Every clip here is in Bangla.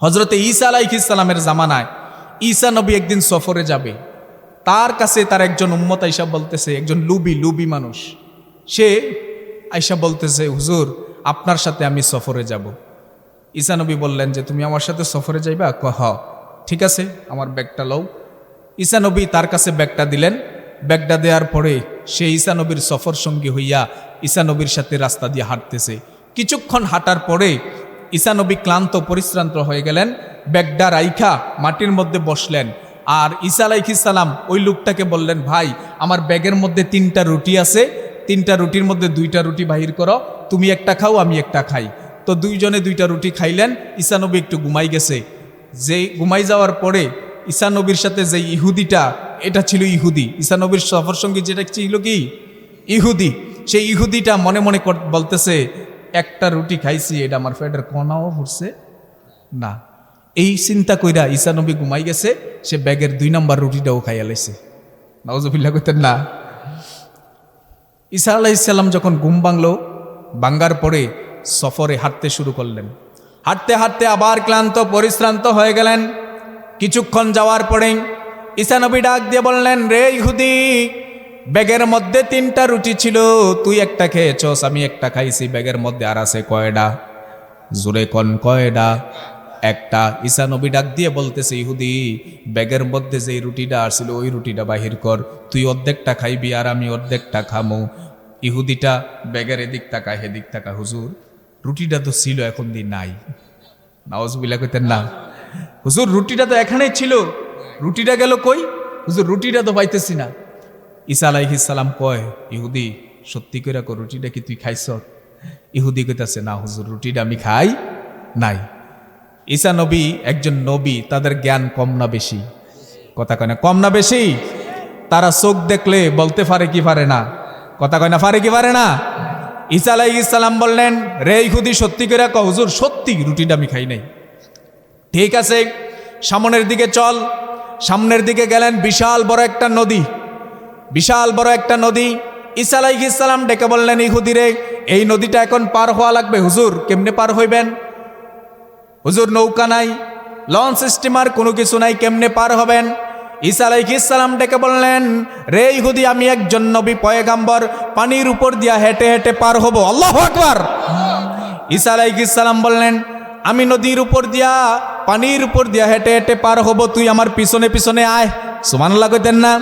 হযরতে ঈসা আলাইহিস সালামের জামানায় ঈসা নবী একদিন সফরে যাবে। তার কাছে তার একজন উম্মত আইসা বলতেছে, একজন লুবি মানুষ, সে আইসা বলতেছে, হুজুর আপনার সাথে আমি সফরে যাব। ঈসা নবী বললেন যে তুমি আমার সাথে সফরে যাইবা? হ, ঠিক আছে, আমার ব্যাগটা লও। ঈসা নবী তার কাছে ব্যাগটা দিলেন। ব্যাগটা দেওয়ার পরে সে ঈসা নবীর সফর সঙ্গী হইয়া ঈসা নবীর সাথে রাস্তা দিয়ে হাঁটতেছে। কিছুক্ষণ হাঁটার পরে ঈসা নবী ক্লান্ত পরিশ্রান্ত হয়ে গেলেন। ব্যাগটা রাইখা মাটির মধ্যে বসলেন। আর ঈসা আলাইহিস সালাম ওই লোকটাকে বললেন, ভাই আমার ব্যাগের মধ্যে 3টা রুটি আছে, 3টা রুটির মধ্যে 2টা রুটি বাহির করো, তুমি একটা খাও আমি একটা খাই। তো দুইজনে 2টা রুটি খাইলেন। ঈসা নবী একটু ঘুমাই গেছে। যে ঘুমাই যাওয়ার পরে ঈসা নবীর সাথে যে ইহুদিটা, এটা ছিল ইহুদি, ঈসা নবীর সফর সঙ্গী যেটা ছিল কি ইহুদি, সেই ইহুদিটা মনে মনে বলতেছে, একটা রুটি খাইছি, এটা আমার পেটের কোনাও ভরছে না। এই চিন্তা কইরা ঈসা নবী ঘুমাই গেছে, সে ব্যাগের 2 নম্বর রুটিটাও খাইয়া লাইছে। নাউজুবিল্লাহ কইতেন না। ঈসা আলাইহিস সালাম যখন ঘুম ভাঙ্গার পরে সফরে হাঁটতে শুরু করলেন। হাঁটতে হাঁটতে আবার ক্লান্ত পরিশ্রান্ত হয়ে গেলেন। কিছুক্ষণ যাওয়ার পরে ঈসা নবী ডাক দিয়ে বললেন, রে ইহুদি, ব্যাগের মধ্যে 3টা রুটি ছিল, তুই একটা খেয়েছস, আমি একটা খাইছি, ব্যাগের মধ্যে আর আছে কয়টা? জোরে কোন কয়টা? একটা। ঈসা নবী ডাক দিয়ে বলতেছে, ইহুদি, ব্যাগের মধ্যে যে রুটিটা আসছিল ওই রুটিটা বাহির কর, তুই অর্ধেকটা খাইবি আর আমি অর্ধেকটা খামো। ইহুদিটা ব্যাগের এদিক তাকায় হেদিক তাকায়, হুজুর রুটিটা তো ছিল, এখন দিন নাই। নাউজুবিল্লাহ কইতেন না। হুজুর রুটিটা তো এখানেই ছিল, রুটিটা গেল কই? হুজুর রুটিটা তো পাইতেছি না। ঈসা আলাইহিস সালাম কয়, ইহুদি সত্যি করে কো, রুটিটা কি তুই খাইছ? ইহুদি কইতাছে, না হুজুর রুটিটা আমি খাই নাই। ঈসা নবী একজন নবী, তাদের জ্ঞান কম না বেশি? কথা কয় না, কম না বেশি? তারা চোখ দেখলে বলতে পারে কি পারে না? কথা কয় না, পারে কি পারে না? ঈসা আলাইহিস সালাম বললেন, রে ইহুদি সত্যি করে কও, হুজুর সত্যি রুটিটা আমি খাই নাই। ঠিক আছে, সামনের দিকে চল। সামনের দিকে গেলেন, বিশাল বড় একটা নদী, বিশাল বড় একটা নদী। ঈসা আলাইহিস সালাম ডেকে বললেন, ইহুদি রে, এই নদীটা এখন পার হওয়া লাগবে। হুজুর কেমনে পার হইবেন? হুজুর নৌকা নাই, লঞ্চ স্টিমার কোনো কিছু নাই, কেমনে পার হবেন? ঈসা আলাইহিস সালাম ডেকে বললেন, রে ইহুদি, আমি একজন নবী পয়গাম্বর, পানির উপর দিয়া হেঁটে হেঁটে পার হব। আল্লাহু আকবার। ঈসা আলাইহিস সালাম বললেন, আমি নদীর উপর দিয়া, পানির উপর দিয়া হেঁটে হেঁটে পার হব, তুই আমার পিছনে পিছনে আয়। সুবহানাল্লাহ কইতেন না?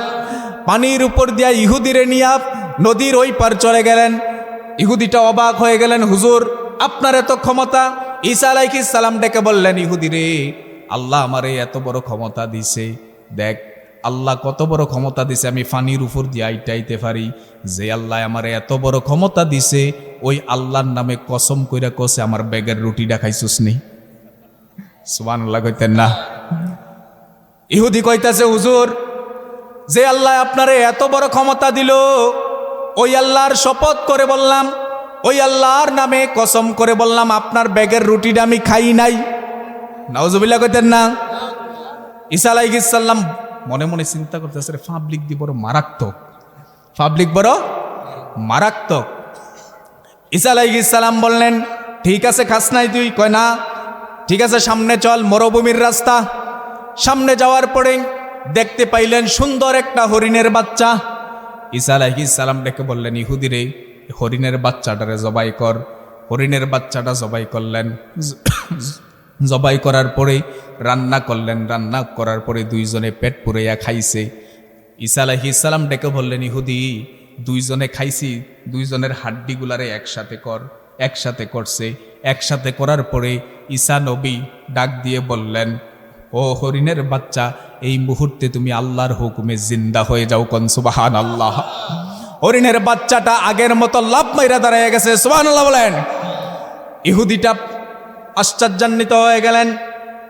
পানির উপর দিয়া ইহুদিরে নিয়া নদীর ওই পার চলে গেলেন। ইহুদিটা অবাক হয়ে গেলেন, হুজুর আপনার এত ক্ষমতা? ঈসা আলাইহিস সালাম ডেকে বললেন, ইহুদি রে, আল্লাহ আমারে এত বড় ক্ষমতা দিছে, দেখ আল্লাহ কত বড় ক্ষমতা দিছে, আমি পানির উপর দিয়ে আইটাইতে পারি। যে আল্লাহ আমারে এত বড় ক্ষমতা দিছে, ওই আল্লাহর নামে কসম কইরা কসে আমার ব্যাগের রুটিটা খাইছুস নি? সুবহানাল্লাহ কইতেন না? ইহুদি কইতাছে, হুজুর যে আল্লাহ আপনারে এত বড় ক্ষমতা দিল, ওই আল্লাহর শপথ করে বললাম, ওই আল্লাহর নামে কসম করে বললাম, আপনার ব্যাগের রুটিটা আমি খাই নাই। নাউজুবিল্লাহ কইতেন না? ঈসা আলাইহিস সালাম মনে মনে চিন্তা করতেছে, পাবলিক দি বড় মারাত্মক, পাবলিক বড় মারাত্মক। ঈসা আলাইহিস সালাম বললেন, ঠিক আছে খাস নাই তুই? কয় না। ঠিক আছে সামনে চল, মরুভূমির রাস্তা। সামনে যাওয়ার পরে দেখতে পাইলেন সুন্দর একটা হরিণের বাচ্চা। ঈসা আলাইহিস সালাম ডেকে বললেন, ইহুদি রে, হরিণের বাচ্চাটারে জবাই কর। হরিণের বাচ্চাটা জবাই করলেন। জবাই করার পরে রান্না করলেন। রান্না করার পরে দুইজনে পেট পুরাইয়া খাইছে। ঈসা আলাইহিস সালাম ডেকে বললেন, ইহুদি দুইজনে খাইছি, দুইজনের হাড্ডিগুলারে একসাথে কর। একসাথে করছে। একসাথে করার পরে ঈসা নবী ডাক দিয়ে বললেন, ও হরিণের বাচ্চা, এই মুহূর্তে তুমি আল্লাহর হুকুমে জিন্দা হয়ে যাও। কোন সুবহানাল্লাহ। হরিণের বাচ্চাটা আগের মতো লাফ মাইরা দাঁড়ায় গেছে। সুবহানাল্লাহ বলেন। ইহুদিটা আশ্চর্যান্বিত হয়ে গেলেন,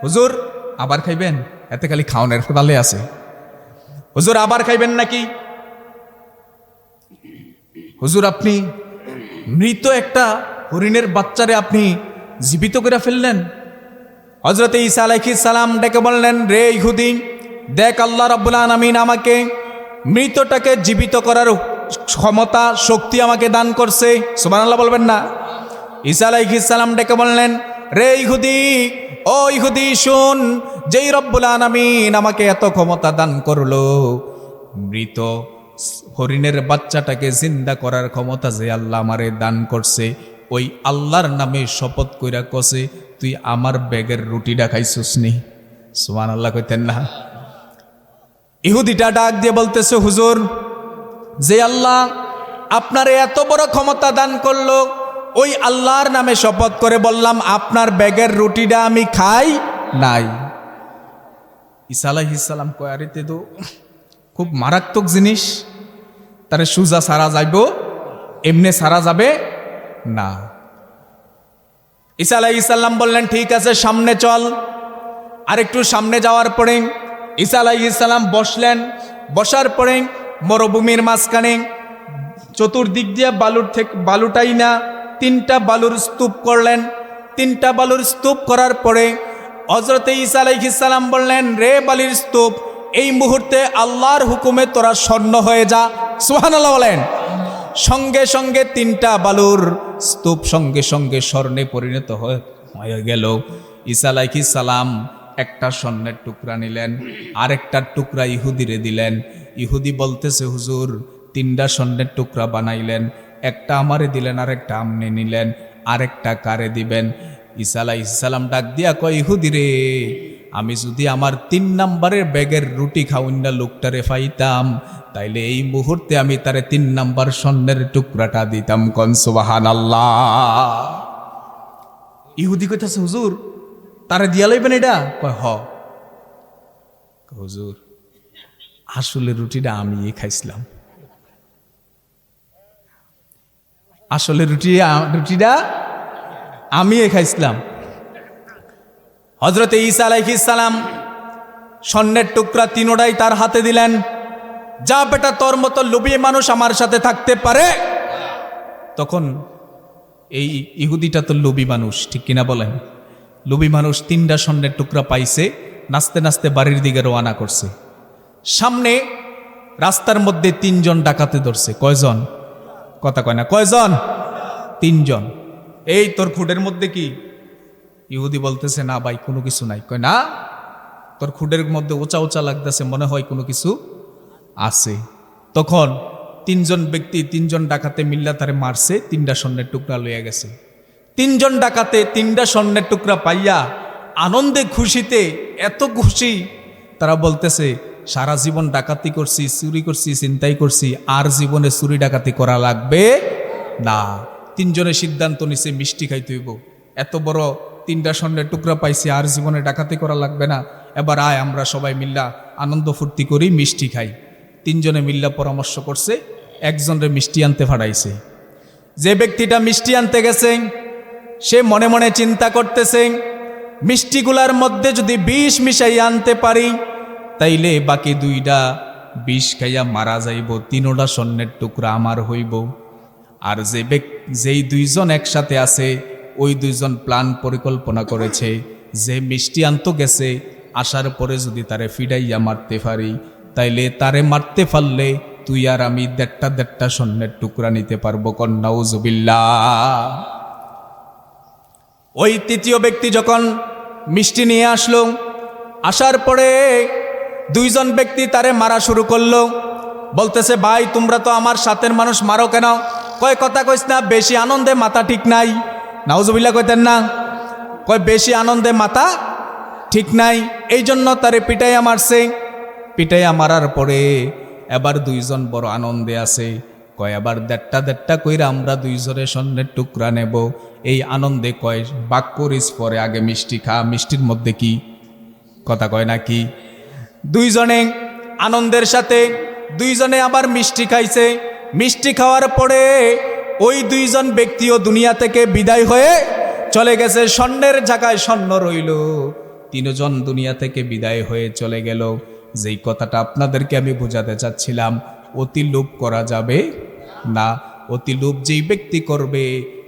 হুজুর আবার খাইবেন? এতে খালি খাওয়ানোর ফোটালে আছে। হুজুর আবার খাইবেন নাকি? হুজুর আপনি মৃত একটা হরিণের বাচ্চারে আপনি জীবিত করে ফেললেন। হযরত ঈসা আলাইহিস সালাম ডেকে বললেন, রে ইহুদি, দেখ আল্লাহ রাব্বুল আলামিন আমাকে মৃতটাকে জীবিত করার ক্ষমতা, শক্তি আমাকে দান করছে। সুবহানাল্লাহ বলবেন না? ঈসা আলাইহিস সালাম ডেকে বললেন, রে ইহুদি, ও ইহুদি শুন, যেই রব্বুল আলামিন আমাকে এত ক্ষমতা দান করলো, মৃত হরিণের বাচ্চাটাকে জিন্দা করার ক্ষমতা যে আল্লাহ আমারে দান করছে, ওই আল্লাহর নামে শপথ কইরা কসে তুই আমার ব্যাগের রুটিটা খাইছস নি? সুবহানাল্লাহ কইতেন না? ইহুদিটা ডাক দিয়ে বলতেছে, হুজুর, যে আল্লাহ আপনারে এত বড় ক্ষমতা দান করলো, ওই আল্লাহর নামে শপথ করে বললাম আপনার ব্যাগের রুটিটা আমি খাই নাই। ঈসা আলাইহিস সালাম কয়, আরে তে তো খুব মারাত্মক জিনিস, তারে সুজা সারা যাইব, এমনে সারা যাবে না। ঈসা আলাইহিস সালাম বললেন, ঠিক আছে সামনে চল। আরেকটু সামনে যাওয়ার পরে ঈসা আলাইহিস সালাম বসলেন। বসার পরে মরুভূমির মাঝখানে চতুর্দিক দিয়ে বালুটাই না 3টা বালুর স্তূপ করলেন। 3টা বালুর স্তূপ করার পরে হযরতে ঈসা আলাইহিস সালাম বললেন, রে বালির স্তূপ, এই মুহূর্তে আল্লাহর হুকুমে তোরা স্বর্ণ হয়ে যা। সুবহানাল্লাহ বলেন। সঙ্গে সঙ্গে 3টা বালুর স্তূপ সঙ্গে সঙ্গে স্বর্ণে পরিণত হয়ে গেল। ঈসা আলাইহিস সালাম একটা স্বর্ণের টুকরা নিলেন, আরেকটা টুকরা ইহুদিরে দিলেন। ইহুদি বলতেছে, হুজুর, 3টা স্বর্ণের টুকরা বানাইলেন, একটা আমারে দিলেন, আরেকটা আপনি নিলেন, আরেকটা কারে দিবেন? ঈসা আলাইহিস সালাম ডাক দিয়া কয়, ইহুদি রে, আমি যদি আমার 3 নাম্বারের ব্যাগের রুটি খাওয়াইনা লোকটারে পাইতাম, তাইলে এই মুহূর্তে আমি তারে 3 নাম্বার স্বর্ণের টুকরাটা দিতাম। কোন সুবহানাল্লাহ। ইহুদি কইতাছে, হুজুর, তারে দিয়া লইবেন এটা? কয়, হ। হুজুর, আসলে রুটিটা আমি খাইছিলাম, আসলে রুটিটা আমি খাইছিলাম। হযরতে ঈসা আলাইহিস সালাম স্বর্ণের টুকরা 3টাই তার হাতে দিলেন। যা বেটা, তোর মতো লোভী মানুষ আমার সাথে থাকতে পারে? তখন এই ইহুদিটা তো লোভী মানুষ, ঠিক কিনা বলেন? লোভী মানুষ 3টা স্বর্ণের টুকরা পাইছে, নাচতে নাচতে বাড়ির দিকে রওনা করছে। সামনে রাস্তার মধ্যে 3 জন ডাকাতে ধরছে। কয়জন? কথা কয় না, কয়জন? 3 জন। এই তোর খুঁটের মধ্যে কি? ইহুদি বলতেছে, না ভাই, কোনো কিছু নাই। কয়, না, তোর খুঁটের মধ্যে উঁচা উঁচা লাগতেছে, মনে হয় কোনো কিছু আছে। তখন 3 জন ব্যক্তি, 3 জন ডাকাতে মিল্লা তারে মারছে, 3টা স্বর্ণের টুকরা লইয়া গেছে। 3 জন ডাকাতে 3টা স্বর্ণের টুকরা পাইয়া আনন্দে খুশিতে এত খুশি, তারা বলতেছে, সারা জীবন ডাকাতি করছি, চুরি করছি, ছিনতাই করছি, আর জীবনে চুরি ডাকাতি করা লাগবে না। 3 জনে সিদ্ধান্ত নিছে মিষ্টি খাইতে হইব। এত বড় 3টা স্বর্ণের টুকরা পাইছি, আর জীবনে ডাকাতি করা লাগবে না। এবার আয় আমরা সবাই মিল্লা আনন্দ ফুর্তি করি, মিষ্টি খাই। 3 জনে মিল্লা পরামর্শ করছে, একজনরে মিষ্টি আনতে ফাড়াইছে। যে ব্যক্তিটা মিষ্টি আনতে গেছে সে মনে মনে চিন্তা করতেছে, মিষ্টিগুলার মধ্যে যদি বিষ মিশাই আনতে পারি, তাইলে বাকি 2টা বিষ খাইয়া মারা যাইব, 3টা স্বর্ণের টুকরা আমার হইব। আর যেই 2 জন একসাথে আছে, ওই 2 জন প্ল্যান পরিকল্পনা করেছে, যে মিষ্টি আনতে গেছে, আসার পরে যদি তারে ফিডাইয়া মারতে পারি, তাইলে তারে মারতে পারলে তুই আর আমি 1.5 স্বর্ণের টুকরা নিতে পারবো। কোন নাউজুবিল্লাহ। ওই 3য় ব্যক্তি যখন মিষ্টি নিয়ে আসলো, আসার পরে 2 জন ব্যক্তি তারে মারা শুরু করলো। বলতেছে, ভাই, তোমরা তো আমার সাথের মানুষ, মারো কেন? কয়, কথা কইস না, বেশি আনন্দে মাথা ঠিক নাই। নাউজুবিল্লাহ কইতেন না? কয়, বেশি আনন্দে মাথা ঠিক নাই, এই জন্য তারে পিটাইয়া মারছে। পিটাইয়া মারার পরে এবার 2 জন বড় আনন্দে আছে। কয়, এবার 1.5 কইরা আমরা 2 জনের স্বর্ণের টুকরা নেব। এই আনন্দে কয়, বাক করিস, পরে আগে মিষ্টি খা। মিষ্টির মধ্যে কি? কথা কয় না কি? 2 জনে আনন্দের সাথে 2 জনে আবার মিষ্টি খাইছে। মিষ্টি খাওয়ার পরে ওই 2 জন ব্যক্তিও দুনিয়া থেকে বিদায় হয়ে চলে গেছে। স্বর্ণের জায়গায় স্বর্ণ রইল। 3 জন দুনিয়া থেকে বিদায় হয়ে চলে গেল। যেই কথাটা আপনাদেরকে আমি বোঝাতে চাচ্ছিলাম, অতি লোভ করা যাবে না। অতি লোভ যেই ব্যক্তি করবে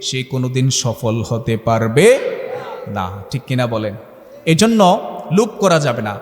সে কোনোদিন সফল হতে পারবে না, ঠিক কিনা বলেন? এজন্য লোভ করা যাবে না।